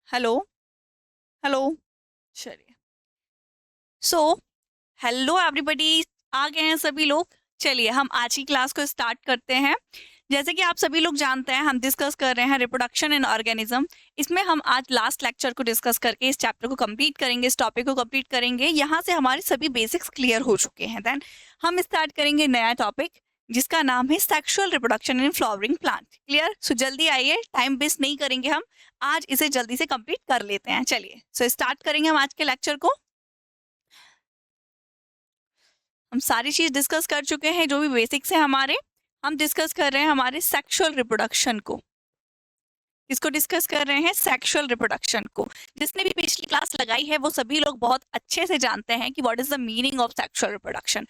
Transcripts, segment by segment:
Hello. Hello. चलिए। So hello everybody. आ गए हैं सभी लोग। चलिए हम आज की क्लास को स्टार्ट करते हैं। जैसे कि आप सभी लोग जानते हैं हम डिस्कस कर रहे हैं रिप्रोडक्शन इन ऑर्गेनिज्म। इसमें हम आज लास्ट लेक्चर को डिस्कस करके इस चैप्टर को कंप्लीट करेंगे, इस टॉपिक को कंप्लीट करेंगे। यहाँ से हमारे सभी बेसिक्स क्लियर हो चुके हैं। देन हम स्टार्ट करेंगे नया टॉपिक जिसका नाम है sexual reproduction in flowering plant. Clear? So जल्दी आइए, टाइम वेस्ट नहीं करेंगे, हम आज इसे जल्दी से कंप्लीट कर लेते हैं। चलिए सो स्टार्ट करेंगे हम आज के लेक्चर को। हम सारी चीज डिस्कस कर चुके हैं, जो भी बेसिक्स है हमारे। हम डिस्कस कर रहे हैं हमारे सेक्सुअल रिप्रोडक्शन को। इसको डिस्कस कर रहे हैं सेक्सुअल रिप्रोडक्शन को। जिसने भी पिछली क्लास लगाई है वो सभी लोग बहुत अच्छे से जानते हैं कि what is the meaning of sexual reproduction.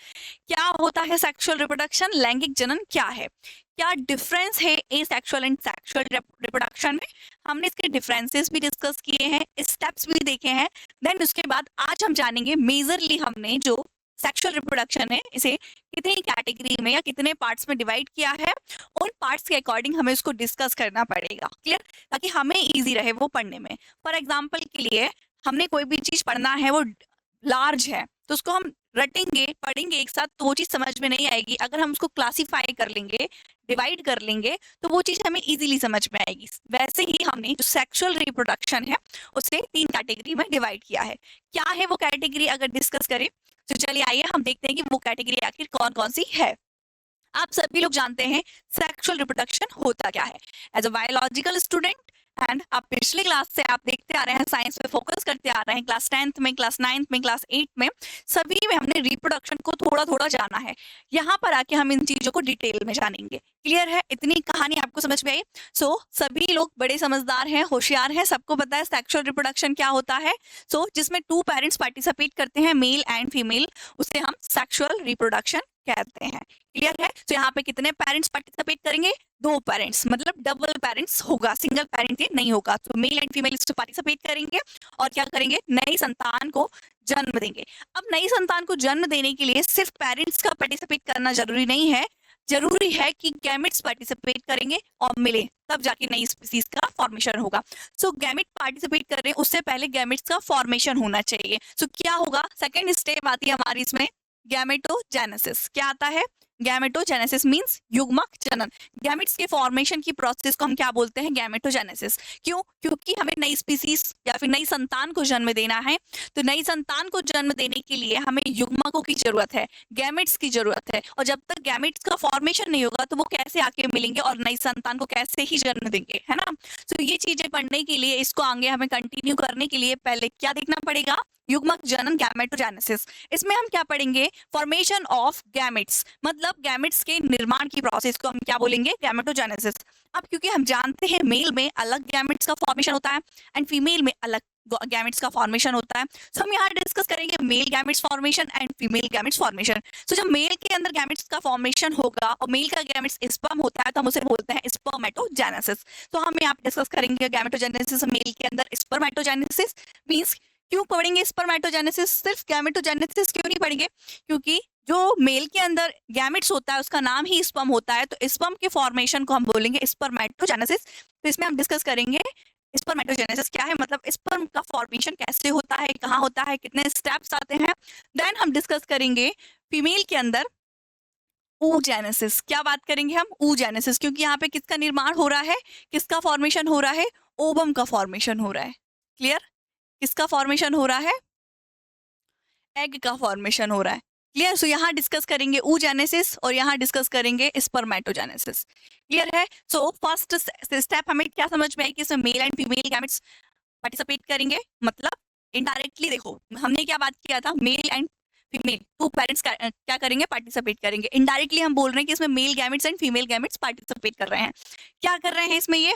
क्या होता है सेक्सुअल रिप्रोडक्शन? लैंगिक जनन क्या है, क्या डिफरेंस है एसेक्सुअल एंड सेक्सुअल रिप्रोडक्शन में। हमने इसके डिफरेंसेस भी डिस्कस किए हैं, स्टेप्स भी देखे हैं। देन उसके बाद आज हम जानेंगे मेजरली हमने जो सेक्सुअल रिप्रोडक्शन है इसे कितनी कैटेगरी में या कितने पार्ट्स में डिवाइड किया है। उन पार्ट्स के अकॉर्डिंग हमें उसको डिस्कस करना पड़ेगा। क्लियर? ताकि हमें इजी रहे वो पढ़ने में। फॉर एग्जाम्पल के लिए हमने कोई भी चीज पढ़ना है, वो लार्ज है तो उसको हम रटेंगे पढ़ेंगे एक साथ तो वो चीज समझ में नहीं आएगी। अगर हम उसको क्लासीफाई कर लेंगे, डिवाइड कर लेंगे, तो वो चीज हमें इजीली समझ में आएगी। वैसे ही हमने जो सेक्सुअल रिप्रोडक्शन है उसे 3 कैटेगरी में डिवाइड किया है। क्या है वो कैटेगरी अगर डिस्कस करें तो चलिए आइए हम देखते हैं कि वो कैटेगरी आखिर कौन कौन सी है। आप सभी लोग जानते हैं सेक्सुअल रिप्रोडक्शन होता क्या है। As a biological student and आप पिछले क्लास से आप देखते आ रहे हैं, साइंस पे फोकस करते आ रहे हैं, क्लास 10th में, क्लास 9th में, क्लास 8 में, सभी में हमने रिप्रोडक्शन को थोड़ा थोड़ा जाना है। यहाँ पर आके हम इन चीजों को डिटेल में जानेंगे। क्लियर है? इतनी कहानी आपको समझ में आई? सभी लोग बड़े समझदार हैं, होशियार हैं, सबको पता है सेक्सुअल रिप्रोडक्शन क्या होता है। जिसमें 2 पेरेंट्स पार्टिसिपेट करते हैं, मेल एंड फीमेल, उसे हम सेक्सुअल रिप्रोडक्शन कहते हैं। क्लियर है? तो यहाँ पे कितने पेरेंट्स पार्टिसिपेट करेंगे? 2 पेरेंट्स, मतलब डबल पेरेंट्स होगा, सिंगल पेरेंट ये नहीं होगा। तो मेल एंड फीमेल इसमें पार्टिसिपेट करेंगे और क्या करेंगे? नई संतान को जन्म देंगे। अब नई संतान को जन्म देने के लिए सिर्फ पेरेंट्स का पार्टिसिपेट करना जरूरी नहीं है, जरूरी है कि गैमेट्स पार्टिसिपेट करेंगे और मिले, तब जाके नई स्पीसीज का फॉर्मेशन होगा। गैमेट पार्टिसिपेट कर रहे हैं उससे पहले गैमेट्स का फॉर्मेशन होना चाहिए। क्या होगा? सेकेंड स्टेप आती है हमारी इसमें, गैमेटोजेनेसिस। क्या आता है? गैमेटोजेनेसिस मींस युग्मक जनन। गैमेट्स के फॉर्मेशन की प्रोसेस को हम क्या बोलते हैं? गैमेटोजेनेसिस। क्यों? क्योंकि हमें नई स्पीसीज या फिर नई संतान को जन्म देना है। तो नई संतान को जन्म देने के लिए हमें युग्मकों की जरूरत है, गैमेट्स की जरूरत है। और जब तक गैमेट्स का फॉर्मेशन नहीं होगा तो वो कैसे आके मिलेंगे और नई संतान को कैसे ही जन्म देंगे, है ना? ये चीजें पढ़ने के लिए, इसको आगे हमें कंटिन्यू करने के लिए पहले क्या देखना पड़ेगा? युग्मक जनन, गैमेटोजेनेसिस। इसमें हम क्या पढ़ेंगे? फॉर्मेशन ऑफ गैमेट्स, मतलब गैमेट्स के निर्माण की प्रोसेस को हम क्या बोलेंगे? गैमेटोजेनेसिस। अब क्योंकि हम जानते हैं मेल में अलग गैमेट्स का फॉर्मेशन होता है एंड फीमेल में अलग गैमेट्स का फॉर्मेशन होता है, तो हम यहाँ डिस्कस करेंगे male gametes formation and female gametes formation. जब मेल के अंदर गैमेट्स का फॉर्मेशन होगा और मेल का गैमेट्स स्पर्म होता है तो हम उसे बोलते हैं स्पर्मेटोजेनेसिस। तो हम यहाँ डिस्कस करेंगे गैमेटोजेनेसिस मेल के अंदर, स्पर्मेटोजेनेसिस मींस क्यों पढ़ेंगे स्पर्मेटोजेनेसिस, सिर्फ गैमेटोजेनेसिस क्यों नहीं पढ़ेंगे? क्योंकि जो मेल के अंदर गैमेट्स होता है उसका नाम ही स्पर्म होता है, तो स्पर्म के फॉर्मेशन को हम बोलेंगे स्पर्मेटोजेनेसिस। तो इसमें हम डिस्कस करेंगे स्पर्मेटोजेनेसिस क्या है, मतलब स्पर्म का फॉर्मेशन कैसे होता है, कहाँ होता है, कितने स्टेप्स आते हैं। देन हम डिस्कस करेंगे फीमेल के अंदर oogenesis। क्या बात करेंगे हम? oogenesis, क्योंकि यहाँ पे किसका निर्माण हो रहा है, किसका फॉर्मेशन हो रहा है? ओवम का फॉर्मेशन हो रहा है। क्लियर? किसका फॉर्मेशन हो रहा है? एग का फॉर्मेशन हो रहा है। क्लियर? यहाँ डिस्कस करेंगे oogenesis और यहाँ डिस्कस करेंगे स्पर्मेटोजेनेसिस। क्लियर है? फर्स्ट स्टेप हमें क्या समझ में आई कि इसमें mail and female gametes participate करेंगे। मतलब इनडायरेक्टली देखो हमने क्या बात किया था, मेल एंड फीमेल 2 पेरेंट्स क्या करेंगे? पार्टिसिपेट करेंगे। इनडायरेक्टली हम बोल रहे हैं कि इसमें male gametes and female gametes participate कर रहे हैं। क्या कर रहे हैं इसमें?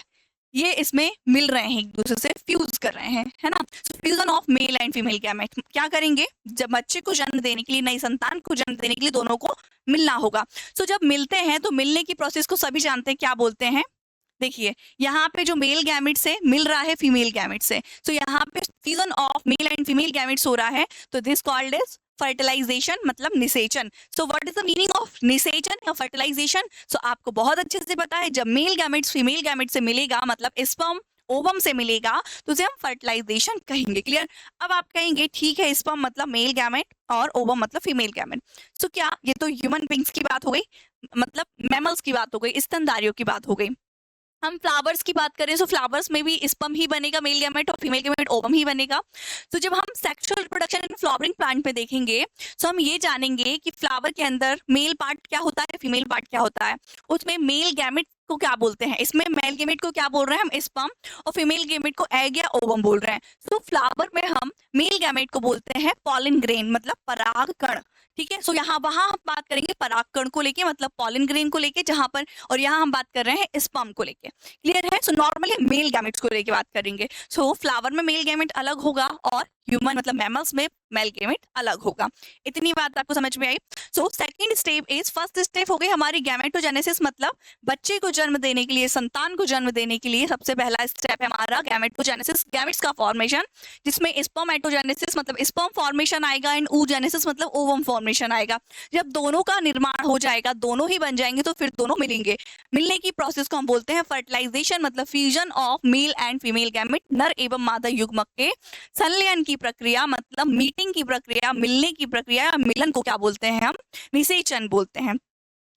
ये इसमें मिल रहे हैं, एक दूसरे से फ्यूज कर रहे हैं, है ना? Fusion of male and female gamete क्या करेंगे? जब बच्चे को जन्म देने के लिए, नई संतान को जन्म देने के लिए दोनों को मिलना होगा। जब मिलते हैं तो मिलने की प्रोसेस को सभी जानते हैं, क्या बोलते हैं? देखिए यहाँ पे जो मेल गैमेट से मिल रहा है फीमेल गैमेट से, यहाँ पे fusion of male and female gametes हो रहा है, तो दिस कॉल्ड इज फर्टिलाइजेशन, मतलब निषेचन। What is the meaning of निषेचन या फर्टिलाइजेशन? आपको बहुत अच्छे से पता है, जब मेल गैमेट्स फीमेल गैमेट से मिलेगा मतलब स्पर्म ओवम से मिलेगा तो उसे हम फर्टिलाइजेशन कहेंगे। क्लियर। अब आप कहेंगे ठीक है, स्पर्म मतलब मेल गैमेट और ओवम मतलब फीमेल गैमेट। सो क्या ये तो ह्यूमन बींग्स की बात हो गई, मतलब मैमल्स की बात हो गई, स्तनधारियों की बात हो गई। हम फ्लावर्स की बात करें तो फ्लावर्स में भी स्पर्म ही बनेगा, मेल गैमेट, और फीमेल गैमेट ओवम ही बनेगा। तो जब हम sexual reproduction in flowering plant पे देखेंगे तो हम ये जानेंगे कि फ्लावर के अंदर मेल पार्ट क्या होता है, फीमेल पार्ट क्या होता है, उसमें मेल गैमेट को क्या बोलते हैं, इसमें मेल गैमेट को क्या बोल रहे हैं हम, स्पर्म, और फीमेल गैमेट को एग या ओवम बोल रहे हैं। तो फ्लावर में हम मेल गैमेट को बोलते हैं पॉलिन ग्रेन, मतलब पराग कण। ठीक है। सो यहाँ वहां हम बात करेंगे परागकण को लेके, मतलब पॉलिन ग्रेन को लेके, जहां पर, और यहाँ हम बात कर रहे हैं स्पर्म को लेके। क्लियर है। सो नॉर्मली मेल गैमेट्स को लेके बात करेंगे। सो फ्लावर में मेल गैमेट अलग होगा और ह्यूमन मतलब मैमल्स में मेल गैमेट अलग होगा। इतनी बात आपको समझ में आई। So second step is, first step हो गई हमारी गैमेटोजेनेसिस, मतलब बच्चे को जन्म देने के लिए, संतान को जन्म देने के लिए सबसे पहला स्टेप है हमारा गैमेटोजेनेसिस, गैमेट्स का फॉर्मेशन, जिसमें स्पर्मेटोजेनेसिस मतलब स्पर्म फॉर्मेशन आएगा एंड oogenesis मतलब ओवम फॉर्मेशन आएगा। जब दोनों का निर्माण हो जाएगा, दोनों ही बन जाएंगे, तो फिर दोनों मिलेंगे। मिलने की प्रोसेस को हम बोलते हैं फर्टिलाइजेशन, मतलब fusion of male and female gamete, नर एवं मादा युग्मक के संलयन की प्रक्रिया, मतलब मीटिंग की प्रक्रिया, मिलने की प्रक्रिया, मिलन को क्या बोलते हैं हम, निषेचन बोलते हैं।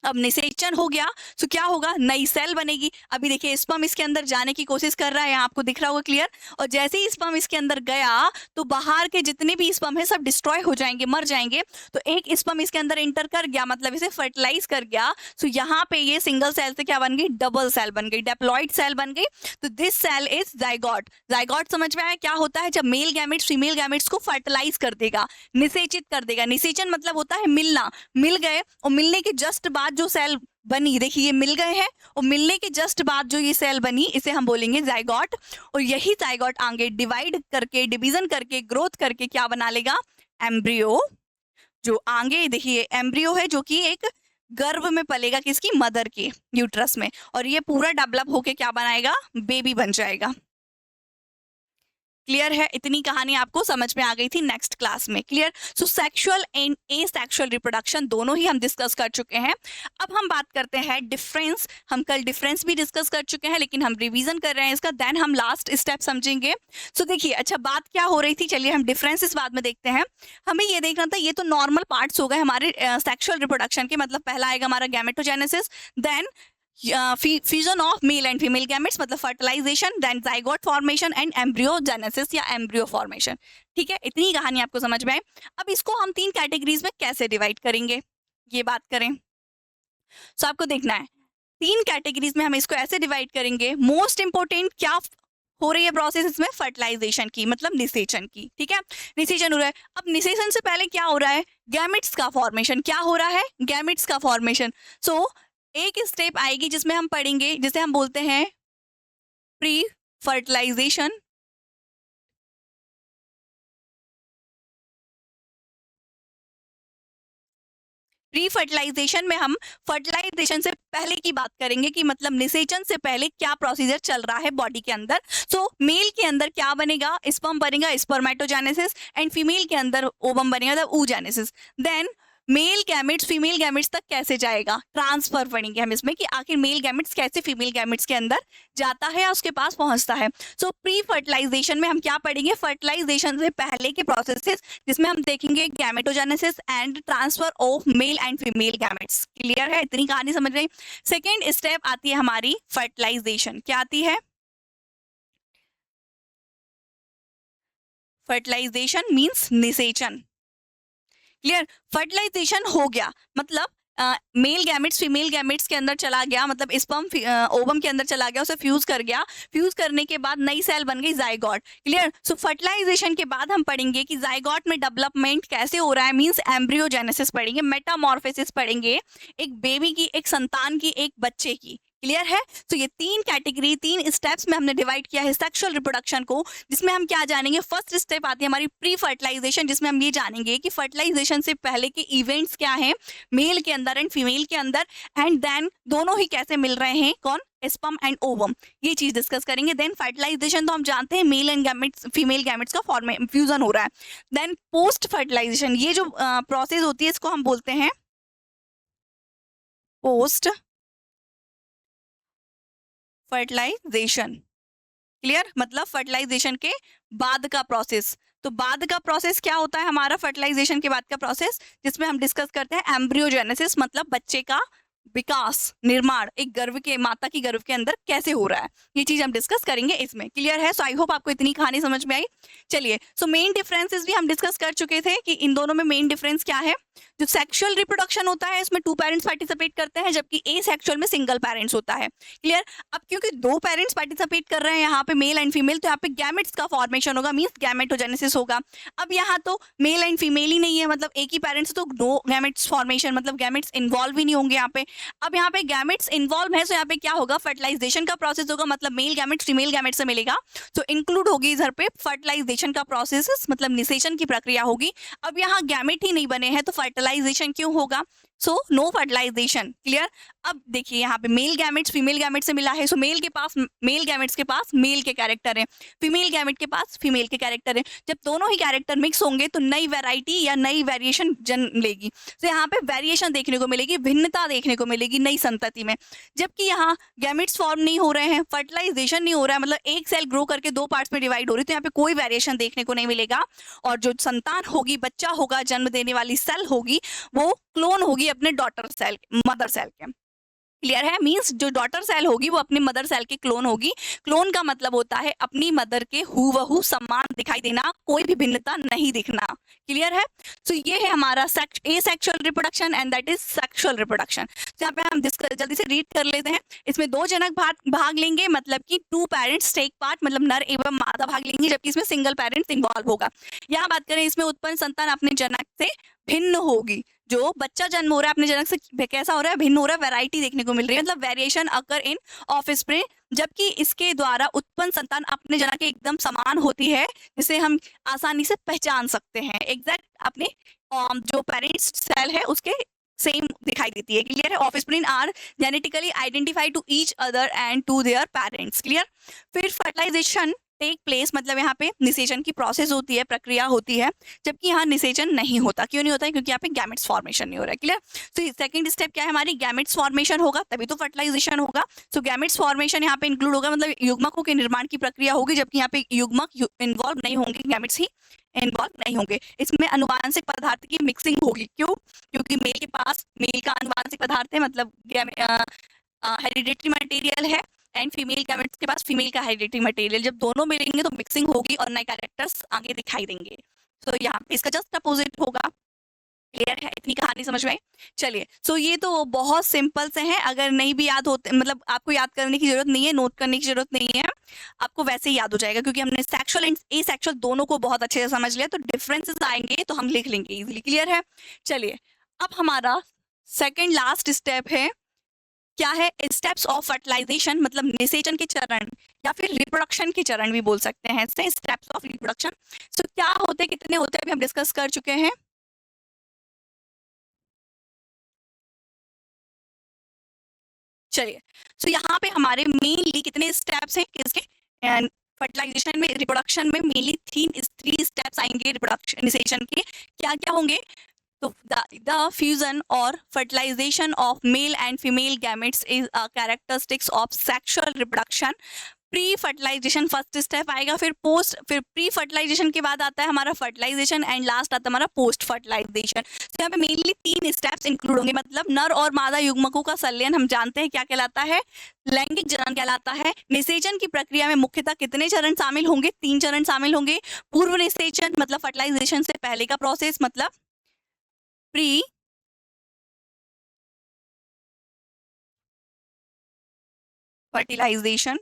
अब निषेचन हो गया तो क्या होगा, नई सेल बनेगी। अभी देखिए स्पर्म इसके अंदर जाने की कोशिश कर रहा है, यहाँ आपको दिख रहा होगा क्लियर। और जैसे ही स्पर्म इसके अंदर गया तो बाहर के जितने भी स्पर्म है सब डिस्ट्रॉय हो जाएंगे, मर जाएंगे। तो एक स्पर्म इसके अंदर एंटर कर गया, मतलब इसे फर्टिलाइज कर गया। तो यहाँ पे ये सिंगल सेल से क्या बन गई, डबल सेल बन गई, डेप्लॉइड सेल बन गई। तो this cell is zygote. Zygote समझ में आया क्या होता है, जब मेल गैमेट्स फीमेल गैमेट्स को फर्टिलाइज कर देगा, निषेचित कर देगा। निषेचन मतलब होता है मिलना, मिल गए और मिलने के जस्ट बाद जो सेल बनी, देखिए ये मिल गए हैं और मिलने के जस्ट बाद जो ये सेल बनी इसे हम बोलेंगे जाइगोट। और यही जाइगोट आगे डिवाइड करके, डिवीजन करके, ग्रोथ करके क्या बना लेगा, एम्ब्रियो। जो आगे देखिए एम्ब्रियो है जो कि एक गर्भ में पलेगा, किसकी, मदर के यूट्रस में, और ये पूरा डेवलप होके क्या बनाएगा, बेबी बन जाएगा। क्लियर है। इतनी कहानी आपको समझ में आ गई थी नेक्स्ट क्लास में। Clear. So sexual and asexual reproduction दोनों ही हम डिस्कस कर चुके हैं। अब हम बात करते हैं डिफरेंस। हम कल डिफरेंस भी डिस्कस कर चुके हैं, लेकिन हम रिवीजन कर रहे हैं इसका, देन हम लास्ट स्टेप समझेंगे। सो देखिए, अच्छा बात क्या हो रही थी, चलिए हम डिफरेंसेस बाद में देखते हैं। हमें ये देखना था, ये तो नॉर्मल पार्ट्स हो गए हमारे सेक्सुअल रिप्रोडक्शन के, मतलब पहला आएगा हमारा gametogenesis, then fusion of male and female gametes मतलब fertilisation, then zygote formation and embryogenesis या एम्ब्रियो फॉर्मेशन। ठीक है, इतनी कहानी आपको समझ में आए। अब इसको हम 3 कैटेगरीज में कैसे डिवाइड करेंगे, ये बात करें। सो आपको देखना है 3 कैटेगरीज में हम इसको ऐसे डिवाइड करेंगे। मोस्ट इंपोर्टेंट क्या हो रही है प्रोसेस इसमें, फर्टिलाइजेशन की, मतलब निषेचन की। ठीक है, निषेचन हो रहा है। अब निषेचन से पहले क्या हो रहा है, गैमेट्स का फॉर्मेशन। क्या हो रहा है, गैमेट्स का फॉर्मेशन। सो एक स्टेप आएगी जिसमें हम पढ़ेंगे, जिसे हम बोलते हैं प्री फर्टिलाइजेशन। प्री फर्टिलाइजेशन में हम फर्टिलाइजेशन से पहले की बात करेंगे कि मतलब निषेचन से पहले क्या प्रोसीजर चल रहा है बॉडी के अंदर। सो मेल के अंदर क्या बनेगा, स्पर्म बनेगा, स्पर्मेटोजेनेसिस, एंड फीमेल के अंदर ओवम बनेगा, मतलब oogenesis। Then male gametes female gametes तक कैसे जाएगा, ट्रांसफर पढ़ेंगे हम इसमें कि आखिर मेल गैमेट्स कैसे फीमेल गैमेट्स के अंदर जाता है या उसके पास पहुंचता है। सो प्री फर्टिलाइजेशन में हम क्या पढ़ेंगे, फर्टिलाइजेशन से पहले के प्रोसेसेस, जिसमें हम देखेंगे gametogenesis and transfer of male and female gametes. Clear है, इतनी कहानी समझ रहे हैं। सेकेंड स्टेप आती है हमारी फर्टिलाइजेशन। क्या आती है, फर्टिलाइजेशन मीन्स निषेचन। क्लियर। फर्टिलाइजेशन हो गया मतलब मेल गैमेट्स फीमेल गैमेट्स के अंदर चला गया, मतलब स्पर्म ओवम के अंदर चला गया, उसे फ्यूज कर गया। फ्यूज करने के बाद नई सेल बन गई जाइगोट। क्लियर। सो फर्टिलाइजेशन के बाद हम पढ़ेंगे कि जाइगोट में डेवलपमेंट कैसे हो रहा है, मींस एम्ब्रियोजेनेसिस पढ़ेंगे, मेटामॉर्फोसिस पढ़ेंगे, एक बेबी की, एक संतान की, एक बच्चे की। क्लियर है। तो ये 3 कैटेगरी 3 स्टेप्स में हमने डिवाइड किया है सेक्सुअल रिप्रोडक्शन को, जिसमें हम क्या जानेंगे, फर्स्ट स्टेप आती है हमारी प्री फर्टिलाइजेशन, जिसमें हम ये जानेंगे कि फर्टिलाइजेशन से पहले के इवेंट्स क्या हैं मेल के अंदर एंड फीमेल के अंदर, एंड देन दोनों ही कैसे मिल रहे हैं, कौन, स्पर्म एंड ओवम, ये चीज डिस्कस करेंगे। देन फर्टिलाइजेशन तो हम जानते हैं male and gametes female gametes का फ्यूजन हो रहा है। देन पोस्ट फर्टिलाइजेशन, ये जो प्रोसेस होती है इसको हम बोलते हैं पोस्ट फर्टिलाइजेशन। क्लियर, मतलब फर्टिलाइजेशन के बाद का प्रोसेस। तो बाद का प्रोसेस क्या होता है हमारा फर्टिलाइजेशन के बाद का प्रोसेस, जिसमें हम डिस्कस करते हैं एम्ब्रियोजेनेसिस, मतलब बच्चे का विकास, निर्माण एक गर्भ के, माता की गर्भ के अंदर कैसे हो रहा है, ये चीज हम डिस्कस करेंगे इसमें। क्लियर है? सो आई होप आपको इतनी कहानी समझ में आई। चलिए, सो मेन डिफरेंसेस भी हम डिस्कस कर चुके थे कि इन दोनों में मेन डिफरेंस क्या है। जो सेक्सुअल रिप्रोडक्शन होता है इसमें 2 पेरेंट्स पार्टिसिपेट करते हैं, जबकि ए सेक्सुअल में सिंगल पेरेंट्स होता है। क्लियर? अब क्योंकि 2 पेरेंट्स पार्टिसिपेट कर रहे हैं यहाँ पे, मेल एंड फीमेल, तो यहाँ पे गैमेट्स का फॉर्मेशन होगा, मींस गैमेटोजेनेसिस होगा। अब यहाँ तो मेल एंड फीमेल ही नहीं है, मतलब एक ही पेरेंट्स, तो नो गैमेट्स फॉर्मेशन, मतलब गैमेट्स इन्वॉल्व ही नहीं होंगे यहाँ पे। अब यहाँ पे गैमेट्स इन्वॉल्व है, तो यहाँ पे क्या होगा, फर्टिलाइजेशन का प्रोसेस होगा, मतलब मेल गैमेट्स फीमेल गैमेट से मिलेगा, तो इंक्लूड होगी इधर पे फर्टिलाइजेशन का प्रोसेस, मतलब निषेचन की प्रक्रिया होगी। अब यहाँ गैमेट ही नहीं बने हैं तो फर्टिलाइजेशन क्यों होगा, सो नो फर्टिलाइजेशन। क्लियर? अब देखिए यहाँ पे मेल गैमेट्स फीमेल गैमेट से मिला है, सो मेल के पास, मेल गैमेट्स के पास मेल के कैरेक्टर है, फीमेल गैमेट के पास फीमेल के कैरेक्टर है। जब दोनों ही कैरेक्टर मिक्स होंगे तो नई वैरायटी या नई वेरिएशन जन्म लेगी, तो यहाँ पे वेरिएशन देखने को मिलेगी, भिन्नता देखने को मिलेगी नई संतति में। जबकि यहाँ गैमेट्स फॉर्म नहीं हो रहे हैं, फर्टिलाइजेशन नहीं हो रहा है, मतलब एक सेल ग्रो करके 2 पार्ट्स में डिवाइड हो रही है, तो यहाँ पे कोई वेरिएशन देखने को नहीं मिलेगा। और जो संतान होगी, बच्चा होगा, जन्म देने वाली सेल होगी, वो क्लोन होगी अपने डॉटर सेल, मदर सेल के। क्लियर है? मींस जो डॉटर सेल होगी वो अपने मदर सेल की क्लोन होगी। क्लोन का मतलब होता है अपनी मदर के हूबहू समान दिखाई देना, कोई भी भिन्नता नहीं दिखना। क्लियर है? तो ये है हमारा asexual reproduction and that is sexual reproduction. यहाँ पे हम जल्दी से रीड कर लेते हैं। इसमें 2 जनक भाग लेंगे, मतलब कि 2 पेरेंट्स टेक पार्ट, मतलब नर एवं मादा भाग लेंगे, जबकि इसमें सिंगल पेरेंट्स इन्वॉल्व होगा। यहाँ बात करें, इसमें उत्पन्न संतान अपने जनक से भिन्न होगी। जो बच्चा जन्म हो रहा है अपने जनक से कैसा हो रहा है, भिन्न हो रहा है, वैरायटी देखने को मिल रही है, मतलब वेरिएशन अकर इन ऑफस्प्रिंग, जबकि इसके द्वारा उत्पन्न संतान अपने जनक के एकदम समान होती है, जिसे हम आसानी से पहचान सकते हैं। एग्जैक्ट अपने जो पेरेंट्स सेल है उसके सेम दिखाई देती है। क्लियर है? Offspring are genetically identified to each other and to their parents. Clear? फिर फर्टिलाइजेशन टेक प्लेस, मतलब यहाँ पे निषेचन की प्रोसेस होती है, प्रक्रिया होती है, जबकि यहाँ निषेचन नहीं होता। क्यों नहीं होता है? क्योंकि यहाँ पे गैमेट्स फॉर्मेशन नहीं हो रहा है। क्लियर? तो सेकंड स्टेप क्या है हमारी, गैमेट्स फॉर्मेशन होगा तभी तो फर्टिलाइजेशन होगा। सो गैमेट्स फॉर्मेशन यहाँ पे इंक्लूड होगा, मतलब युग्मकों के निर्माण की प्रक्रिया होगी, जबकि यहाँ पे युग्मक इन्वॉल्व नहीं होंगे, गैमेट्स ही इन्वॉल्व नहीं होंगे। इसमें अनुवांशिक पदार्थ की मिक्सिंग होगी। क्यों? क्योंकि मेल के पास मेल का अनुवांशिक पदार्थ है, मतलब हेरिडिटरी मटेरियल है, एंड फीमेल गैमेट्स के पास फीमेल का हेरिडिटरी मटेरियल। जब दोनों मिलेंगे तो मिक्सिंग होगी और नए कैरेक्टर्स आगे दिखाई देंगे। तो यहाँ पे इसका जस्ट अपोजिट होगा। क्लियर है? इतनी कहानी समझ में आई? चलिए, सो ये तो बहुत सिंपल से हैं, अगर नहीं भी याद होते, मतलब आपको याद करने की जरूरत नहीं है, नोट करने की जरूरत नहीं है, आपको वैसे ही याद हो जाएगा, क्योंकि हमने सेक्सुअल एंड एसेक्सुअल दोनों को बहुत अच्छे से समझ लिया। तो डिफरेंसेस आएंगे तो हम लिख लेंगे इजिली। क्लियर है? चलिए, अब हमारा सेकेंड लास्ट स्टेप है, क्या है, स्टेप्स ऑफ फर्टिलाइजेशन, मतलब निषेचन के चरण या फिर रिप्रोडक्शन के चरण भी बोल सकते हैं, स्टेप्स ऑफ रिप्रोडक्शन। सो क्या होते, कितने होते हैं, अभी हम डिस्कस कर चुके हैं। चलिए, सो यहाँ पे हमारे मेनली कितने स्टेप्स हैं किसके, फर्टिलाइजेशन में, रिप्रोडक्शन में मेनली 3 स्टेप्स आएंगे रिप्रोडक्शन निषेचन के। क्या क्या होंगे? So the fusion or fertilization of male and female gametes is a characteristics of sexual reproduction. Pre fertilization first step आएगा, फिर प्री फर्टिलाइजेशन के बाद आता है हमारा फर्टिलाइजेशन, एंड लास्ट आता है हमारा पोस्ट फर्टिलाइजेशन। तो यहाँ पे मेनली 3 स्टेप्स इंक्लूड होंगे, मतलब नर और मादा युग्मकों का संलयन हम जानते हैं क्या कहलाता है, लैंगिक जनन कहलाता है। निषेचन की प्रक्रिया में मुख्यतः कितने चरण शामिल होंगे? 3 चरण शामिल होंगे। पूर्व निषेचन, मतलब फर्टिलाइजेशन से पहले का प्रोसेस, मतलब प्री फर्टिलाइजेशन,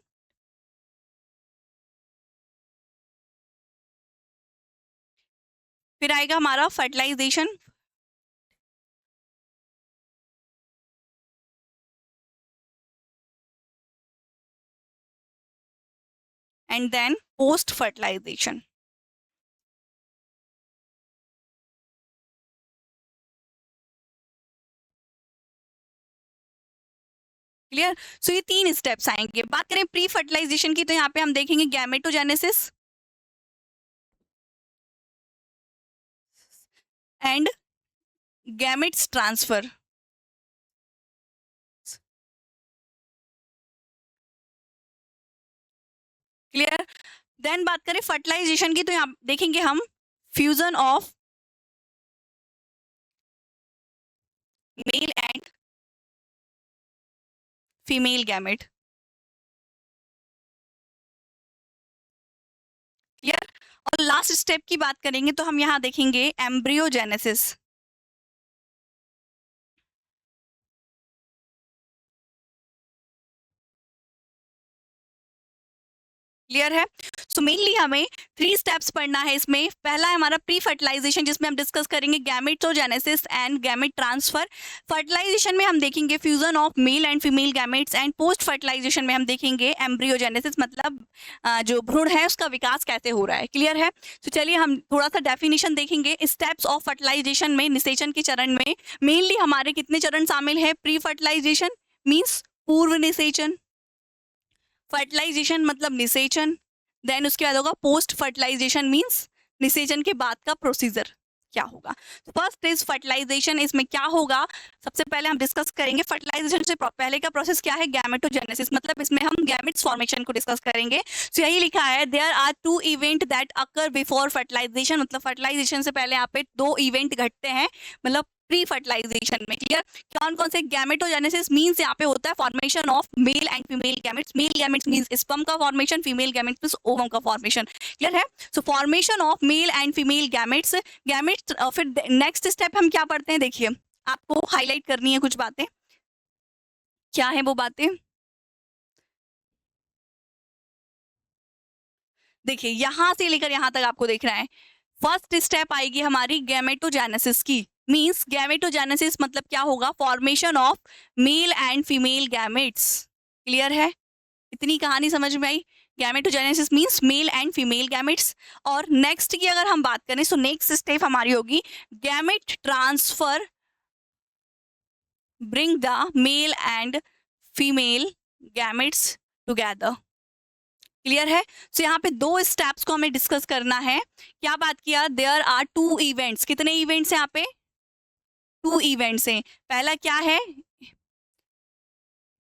फिर आएगा हमारा fertilisation, and then post fertilisation. Clear? So ये 3 स्टेप्स आएंगे। बात करें प्री फर्टिलाइजेशन की, तो यहाँ पे हम देखेंगे gametogenesis and gametes transfer. Clear. Then बात करें फर्टिलाइजेशन की, तो यहाँ देखेंगे हम fusion of male and female gamete. Clear. और लास्ट स्टेप की बात करेंगे तो हम यहाँ देखेंगे एम्ब्रियोजेनेसिस। क्लियर है। सो मेनली हमें 3 स्टेप्स पढ़ना है इसमें। पहला है हमारा प्री फर्टिलाइजेशन, जिसमें हम डिस्कस करेंगे gametogenesis and gamete transfer. Fertilization में हम देखेंगे fusion of male and female gametes, and post fertilisation में हम देखेंगे एम्ब्रियोजेनेसिस, मतलब जो भ्रूण है उसका विकास कैसे हो रहा है। क्लियर है। तो चलिए हम थोड़ा सा डेफिनेशन देखेंगे। स्टेप्स ऑफ फर्टिलाइजेशन में, निषेचन के चरण में मेनली हमारे कितने चरण शामिल है? प्री फर्टिलाइजेशन मीन्स पूर्व निषेचन, फर्टिलाइजेशन मतलब निषेचन, देन उसके बाद होगा पोस्ट फर्टिलाइजेशन मींस निषेचन के बाद का प्रोसीजर क्या होगा। First is fertilization. इसमें क्या होगा, सबसे पहले हम डिस्कस करेंगे फर्टिलाइजेशन से पहले का प्रोसेस क्या है, गैमेटोजेनेसिस, मतलब इसमें हम गैमेट्स फॉर्मेशन को डिस्कस करेंगे। तो यही लिखा है there are 2 event that occur before fertilization, मतलब फर्टिलाइजेशन से पहले यहाँ पे 2 इवेंट घटते हैं, मतलब प्री फर्टिलाइजेशन में। क्लियर। कौन कौन से? गैमेटोजेनेसिस मींस यहाँ पे होता है formation of male and female gametes. Male gametes means sperm का formation, female gametes means ovum का फॉर्मेशन। क्लियर है। So formation of male and female gametes. फिर नेक्स्ट स्टेप हम क्या पढ़ते हैं, देखिए आपको हाईलाइट करनी है कुछ बातें। क्या है वो बातें? देखिए यहां से लेकर यहां तक आपको देखना है। फर्स्ट स्टेप आएगी हमारी गैमेटोजेनेसिस की। मींस गैमेटोजेनेसिस मतलब क्या होगा, formation of male and female gametes. Clear है। इतनी कहानी समझ में आई। Gametogenesis means male and female gametes. और नेक्स्ट की अगर हम बात करें तो नेक्स्ट स्टेप हमारी होगी gamete transfer, bring the mail and female gametes together. Clear है। सो यहाँ पे 2 स्टेप्स को हमें डिस्कस करना है। क्या बात किया, देयर आर 2 इवेंट्स। कितने इवेंट्स हैं यहाँ पे? 2 इवेंट्स हैं। पहला क्या है,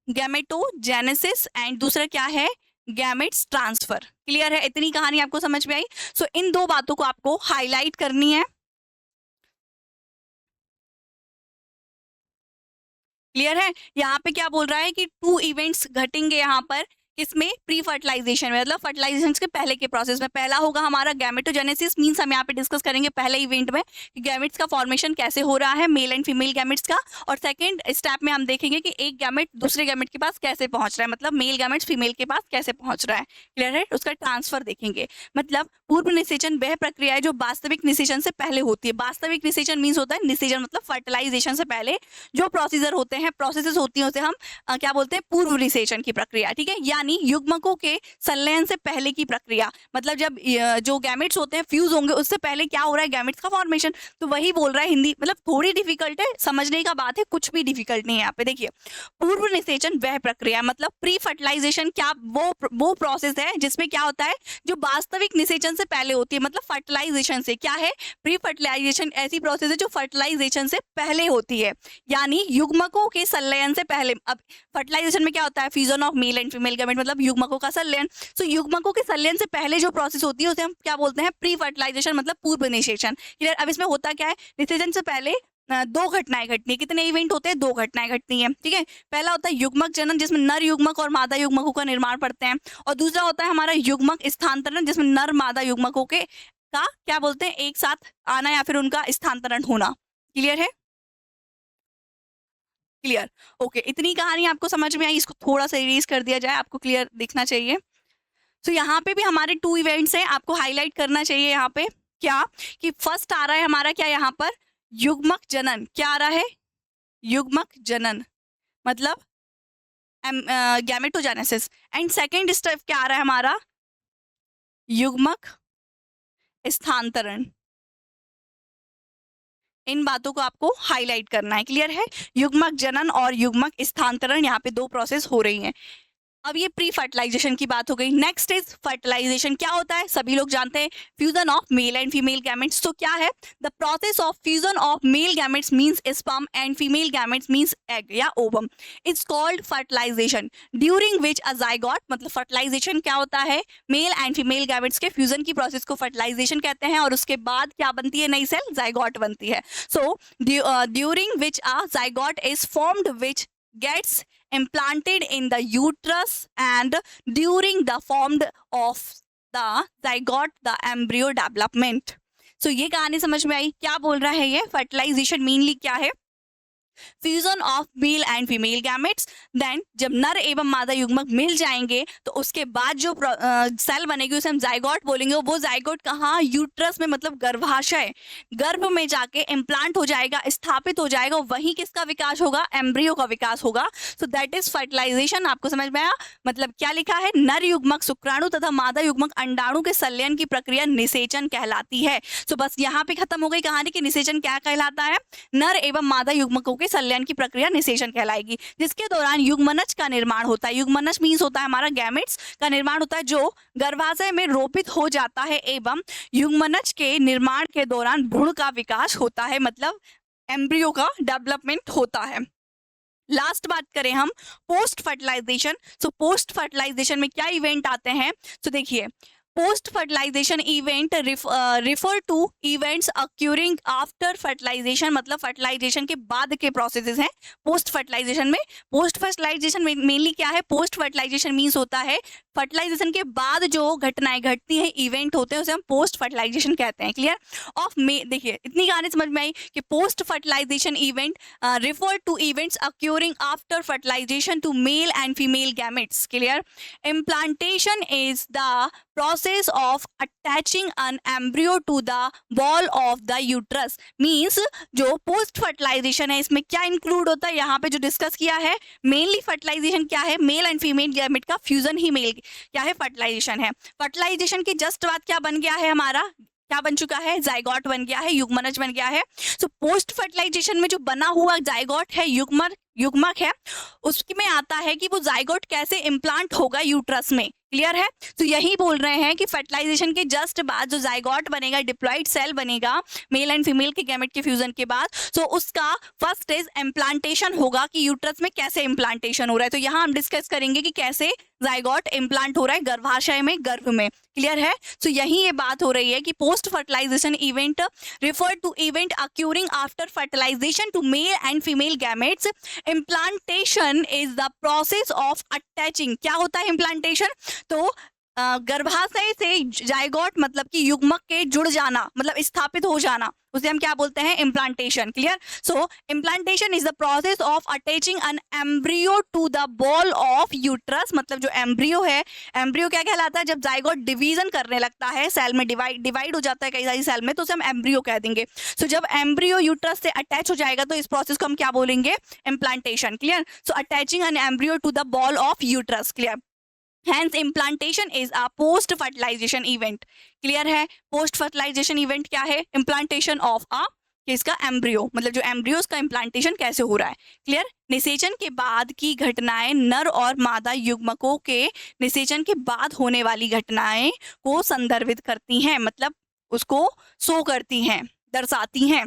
गैमेटोजेनेसिस, एंड दूसरा क्या है, गैमेट्स ट्रांसफर। क्लियर है। इतनी कहानी आपको समझ में आई। सो इन 2 बातों को आपको हाईलाइट करनी है। क्लियर है। यहाँ पे क्या बोल रहा है कि 2 इवेंट्स घटेंगे यहाँ पर, किसमें? प्री फर्टिलाइजेशन में, मतलब फर्टिलाइजेशन के पहले के प्रोसेस में। पहला होगा हमारा गैमेटोजेनेसिस, मींस हम यहाँ पे डिस्कस करेंगे पहले इवेंट में कि गैमेट्स का फॉर्मेशन कैसे हो रहा है, मेल एंड फीमेल गैमेट्स का। और सेकंड स्टेप में हम देखेंगे कि एक गैमेट दूसरे गैमेट के पास कैसे पहुंच रहा है, मतलब मेल गैमेट्स फीमेल के पास कैसे पहुंच रहा है। क्लियर है। उसका ट्रांसफर देखेंगे। मतलब पूर्व निषेचन वह प्रक्रिया है जो वास्तविक निषेचन से पहले होती है। वास्तविक निषेचन मीन्स होता है निषेचन मतलब फर्टिलाइजेशन से पहले जो प्रोसीजर होते हैं, प्रोसेसेस होती हैं, उसे हम क्या बोलते हैं, पूर्व निषेचन की प्रक्रिया। ठीक है। यानी युग्मकों के संलयन से पहले की प्रक्रिया, मतलब जब जो गैमेट्स होते हैं फ्यूज होंगे उससे पहले क्या हो रहा है, गैमेट्स का फॉर्मेशन। तो वही बोल रहा है हिंदी, मतलब थोड़ी डिफिकल्ट है, समझने का बात है, कुछ भी डिफिकल्ट नहीं है यहाँ पे। देखिए पूर्व निषेचन वह प्रक्रिया, मतलब प्री फर्टिलाइजेशन क्या वो प्रोसेस है जिसमें क्या होता है, जो वास्तविक निषेचन से पहले होती है, मतलब फर्टिलाइजेशन से। क्या है, प्री फर्टिलाइजेशन ऐसी प्रोसेस है जो फर्टिलाइजेशन से पहले होती है, यानी युग्मकों के संलयन से पहले। अब फर्टिलाइजेशन में क्या होता है, fusion of male and female gamete, मतलब युग्मकों का संलयन। सो युग्मकों के संलयन से पहले जो प्रोसेस होती है उसे हम क्या बोलते हैं, प्री फर्टिलाइजेशन, मतलब पूर्व निषेचन। क्लियर। अब इसमें होता क्या है, निषेचन से पहले 2 घटनाएं घटनी है। कितने इवेंट होते हैं, 2 घटनाएं घटनी है। ठीक है। पहला होता है युग्मक जनन, जिसमें नर युग्मक और मादा युग्मकों का निर्माण पड़ते हैं। और दूसरा होता है हमारा युग्मक स्थानांतरण, जिसमें नर मादा युग्मकों के का क्या बोलते हैं, एक साथ आना या फिर उनका स्थानांतरण होना। क्लियर है। क्लियर। ओके। इतनी कहानी आपको समझ में आई। इसको थोड़ा सा इरेज कर दिया जाए, आपको क्लियर दिखना चाहिए। तो यहाँ पे भी हमारे 2 इवेंट्स हैं, आपको हाईलाइट करना चाहिए यहाँ पे। क्या कि फर्स्ट आ रहा है हमारा क्या यहाँ पर, युग्मक जनन। क्या आ रहा है, युग्मक जनन, मतलब गैमेटोजेनेसिस। एंड सेकेंड स्टेप क्या आ रहा है हमारा, युग्मक स्थानांतरण। इन बातों को आपको हाईलाइट करना है। क्लियर है। युग्मक जनन और युग्मक स्थानांतरण, यहाँ पे 2 प्रोसेस हो रही हैं। अब ये प्री फर्टिलाइजेशन की बात हो गई। Next is fertilisation. क्या होता है, सभी लोग जानते हैं, fusion of male and female gametes. तो क्या है, the process of fusion of male gametes means sperm and female gametes means egg या ovum, it's called fertilisation, during which a zygote, मतलब फर्टिलाइजेशन क्या होता है, मेल एंड फीमेल गैमेट्स के fusion की प्रोसेस को फर्टिलाइजेशन कहते हैं, और उसके बाद क्या बनती है, नई सेल, जाइगोट बनती है। So during which a zygote is formed which gets implanted in the uterus and during the formed of the zygote the embryo development। so ये कहानी समझ में आई, क्या बोल रहा है ये, फर्टिलाइजेशन मेनली क्या है, fusion of male and female gametes. Then जब नर एवं मादा युग्मक मिल जाएंगे तो उसके बाद जो सेल बनेगी उसे हम जाइगोट बोलेंगे। वो जाइगोट कहाँ, यूट्रस में, मतलब गर्भाशय, गर्भ में जाके इम्प्लांट हो जाएगा, स्थापित हो जाएगा, वहीं किसका विकास होगा, एम्ब्रियो का विकास होगा। So that is fertilization. आपको समझ में आया, मतलब क्या लिखा है, नर युग्मक शुक्राणु तथा मादा युग्मक अंडाणु के संलयन की प्रक्रिया निषेचन कहलाती है। सो बस यहाँ पे खत्म हो गई कहानी कि निषेचन क्या कहलाता है, नर एवं मादा युग्मकों के संलयन की प्रक्रिया निषेचन कहलाएगी, जिसके दौरान युग्मनज का निर्माण होता है। युग्मनज मींस होता है हमारा गैमेट्स का निर्माण होता है जो गर्भाशय में रोपित हो जाता है, एवं युग्मनज के निर्माण के दौरान भ्रूण का विकास होता है, मतलब एम्ब्रियो का डेवलपमेंट होता है। लास्ट बात करें हम post fertilisation. So post fertilisation में क्या इवेंट आते हैं, तो देखिए, post fertilisation event refer to events occurring after fertilisation, मतलब फर्टिलाइजेशन के बाद के प्रोसेसेस हैं पोस्ट फर्टिलाइजेशन में। पोस्ट फर्टिलाइजेशन में मेनली क्या है, पोस्ट फर्टिलाइजेशन मींस होता है फर्टिलाइजेशन के बाद जो घटनाएं घटती हैं, इवेंट होते हैं, उसे हम पोस्ट फर्टिलाइजेशन कहते हैं। क्लियर ऑफ मे, देखिए इतनी कहानी समझ में आई कि post fertilisation event refer to events occurring after fertilisation to male and female gametes. Clear, implantation is the process of attaching an embryo to the wall of the uterus means जो post fertilisation है इसमें क्या include होता है, यहाँ पे जो discuss किया है, मेनली फर्टिलाइजेशन क्या है, मेल एंड फीमेल गैमेट का फ्यूजन ही मेल क्या है, फर्टिलाइजेशन है। फर्टिलाइजेशन के जस्ट बाद क्या बन गया है, हमारा क्या बन चुका है, जाइगोट बन गया है, युग्मनज बन गया है। सो पोस्ट फर्टिलाइजेशन में जो बना हुआ जाइगोट है, युग्मक है, उसमें आता है कि वो जाइगोट कैसे इम्प्लांट होगा यूट्रस में। क्लियर है, तो यही बोल रहे हैं कि फर्टिलाइजेशन के जस्ट बाद जो जाइगोट बनेगा, डिप्लॉइड सेल बनेगा मेल एंड फीमेल के गैमेट के फ्यूजन के बाद, सो उसका फर्स्ट इज इम्प्लांटेशन होगा कि यूट्रस में कैसे इम्प्लांटेशन हो रहा है। तो यहाँ हम डिस्कस करेंगे कि कैसे जाइगोट इम्प्लांट हो रहा है गर्भाशय में, गर्भ में। क्लियर है, तो यही ये बात हो रही है कि post fertilisation event refer to event occurring after fertilisation to male and female gametes. Implantation is the process of attaching. क्या होता है इम्प्लांटेशन, तो गर्भाशय से जाइगोट मतलब कि युग्मक के जुड़ जाना, मतलब स्थापित हो जाना, उसे हम क्या बोलते हैं, implantation. Clear, so implantation is the process of attaching an embryo to the wall of uterus, मतलब जो एम्ब्रियो है, एम्ब्रियो क्या कहलाता है, जब जाइगोट डिवीजन करने लगता है, सेल में डिवाइड हो जाता है कई सारी सेल में, तो उसे हम एम्ब्रियो कह देंगे। सो जब एम्ब्रियो यूट्रस से अटैच हो जाएगा तो इस प्रोसेस को हम क्या बोलेंगे, implantation. Clear, so attaching an embryo to the wall of uterus. Clear, Hence implantation is a post fertilization event। Clear है, पोस्ट फर्टिलाइजेशन इवेंट क्या है, इम्प्लांटेशन ऑफ अ किसका, एम्ब्रियो, मतलब जो एम्ब्रियोस का इम्प्लांटेशन कैसे हो रहा है। क्लियर, निषेचन के बाद की घटनाएं नर और मादा युग्मकों के निषेचन के बाद होने वाली घटनाएं को संदर्भित करती हैं, मतलब उसको शो करती हैं, दर्शाती हैं।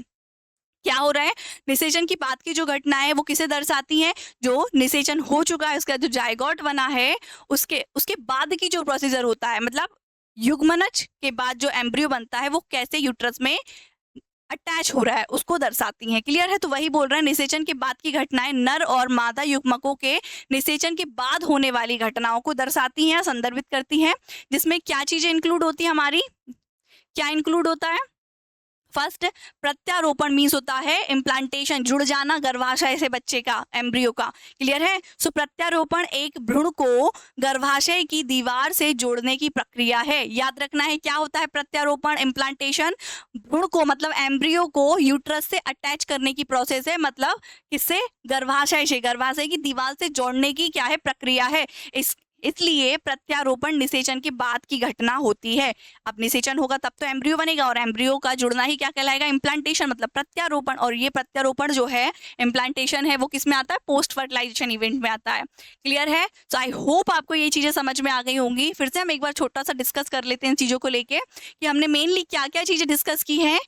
क्या हो रहा है, निषेचन की बाद की जो घटना है वो किसे दर्शाती है, जो निषेचन हो चुका है, उसका जो जाइगोट बना है, उसके बाद की जो प्रोसीजर होता है, मतलब युग्मनज के बाद जो एम्ब्रियो बनता है वो कैसे यूट्रस में अटैच हो रहा है, उसको दर्शाती हैं। क्लियर है, तो वही बोल रहे हैं, निषेचन के बाद की घटनाएं नर और मादा युग्मकों के निषेचन के बाद होने वाली घटनाओं को दर्शाती हैं, संदर्भित करती हैं, जिसमें क्या चीजें इंक्लूड होती है, हमारी क्या इंक्लूड होता है। फर्स्ट, प्रत्यारोपण मीन्स होता है इम्प्लांटेशन, जुड़ जाना गर्भाशय से बच्चे का, एम्ब्रियो का। क्लियर है, सो प्रत्यारोपण एक भ्रूण को गर्भाशय की दीवार से जोड़ने की प्रक्रिया है। याद रखना है क्या होता है प्रत्यारोपण, इम्प्लांटेशन, भ्रूण को मतलब एम्ब्रियो को यूट्रस से अटैच करने की प्रोसेस है, मतलब किससे, गर्भाशय से, गर्भाशय की दीवार से जोड़ने की क्या है, प्रक्रिया है। इसलिए प्रत्यारोपण निषेचन के बाद की घटना होती है। अब निषेचन होगा तब तो एम्ब्रियो बनेगा, और एम्ब्रियो का जुड़ना ही क्या कहलाएगा, इम्प्लांटेशन, मतलब प्रत्यारोपण। और ये प्रत्यारोपण जो है, इम्प्लांटेशन है, वो किस में आता है, पोस्ट फर्टिलाइजेशन इवेंट में आता है। क्लियर है? सो आई होप आपको ये चीजें समझ में आ गई होंगी। फिर से हम एक बार छोटा सा डिस्कस कर लेते हैं इन चीजों को लेके कि हमने मेनली क्या क्या चीजें डिस्कस की हैं।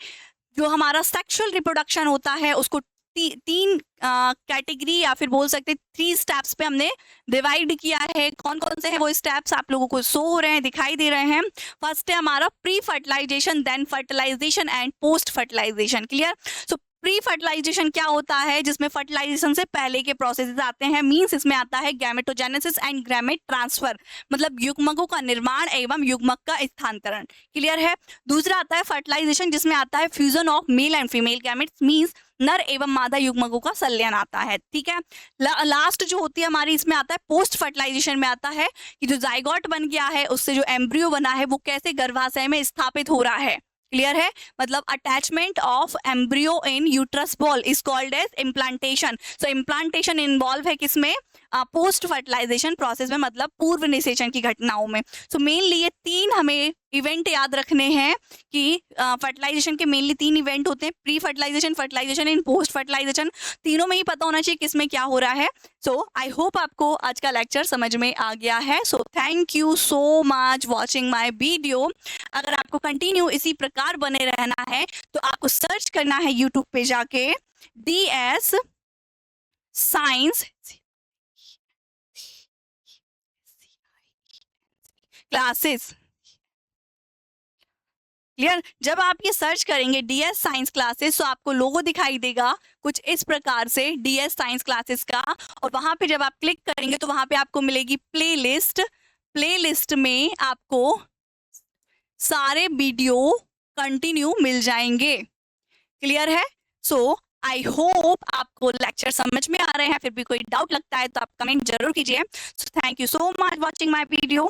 जो हमारा सेक्सुअल रिप्रोडक्शन होता है उसको तीन कैटेगरी या फिर बोल सकते 3 स्टेप्स पे हमने डिवाइड किया है। कौन कौन से हैं वो स्टेप्स आप लोगों को शो हो रहे हैं, दिखाई दे रहे हैं। फर्स्ट है हमारा pre fertilization, then fertilization and post fertilisation. Clear? So pre fertilization क्या होता है, जिसमें फर्टिलाइजेशन से पहले के प्रोसेसेस आते हैं। मींस इसमें आता है गैमेटोजेनेसिस एंड गैमेट ट्रांसफर, मतलब युग्मकों का निर्माण एवं युग्मक का स्थानांतरण। क्लियर है? दूसरा आता है फर्टिलाइजेशन, जिसमें आता है fusion of male and female gametes, means नर एवं मादा युग्मकों का संलयन आता है। ठीक है? लास्ट जो होती है हमारी, इसमें आता है पोस्ट फर्टिलाइजेशन में आता है कि जो जाइगोट बन गया है उससे जो एम्ब्रियो बना है वो कैसे गर्भाशय में स्थापित हो रहा है। क्लियर है? मतलब attachment of embryo in uterus wall is called as implantation. So implantation involve है किसमें, पोस्ट फर्टिलाइजेशन प्रोसेस में, मतलब पूर्व निषेचन की घटनाओं में। सो मेनली ये 3 हमें इवेंट याद रखने हैं कि फर्टिलाइजेशन के मेनली 3 इवेंट होते हैं, प्री फर्टिलाइजेशन, फर्टिलाइजेशन इन पोस्ट फर्टिलाइजेशन। तीनों में ही पता होना चाहिए किसमें क्या हो रहा है। सो आई होप आपको आज का लेक्चर समझ में आ गया है। So thank you so much watching my video. अगर आपको कंटिन्यू इसी प्रकार बने रहना है तो आपको सर्च करना है यूट्यूब पे जाके DS साइंस क्लासेस। क्लियर? जब आप ये सर्च करेंगे DS साइंस क्लासेस तो आपको लोगो दिखाई देगा कुछ इस प्रकार से DS साइंस क्लासेस का, और वहां पे जब आप क्लिक करेंगे तो वहां पे आपको मिलेगी प्लेलिस्ट। प्लेलिस्ट में आपको सारे वीडियो कंटिन्यू मिल जाएंगे। क्लियर है? सो आई होप आपको लेक्चर समझ में आ रहे हैं। फिर भी कोई डाउट लगता है तो आप कमेंट जरूर कीजिए। So thank you so much watching my video.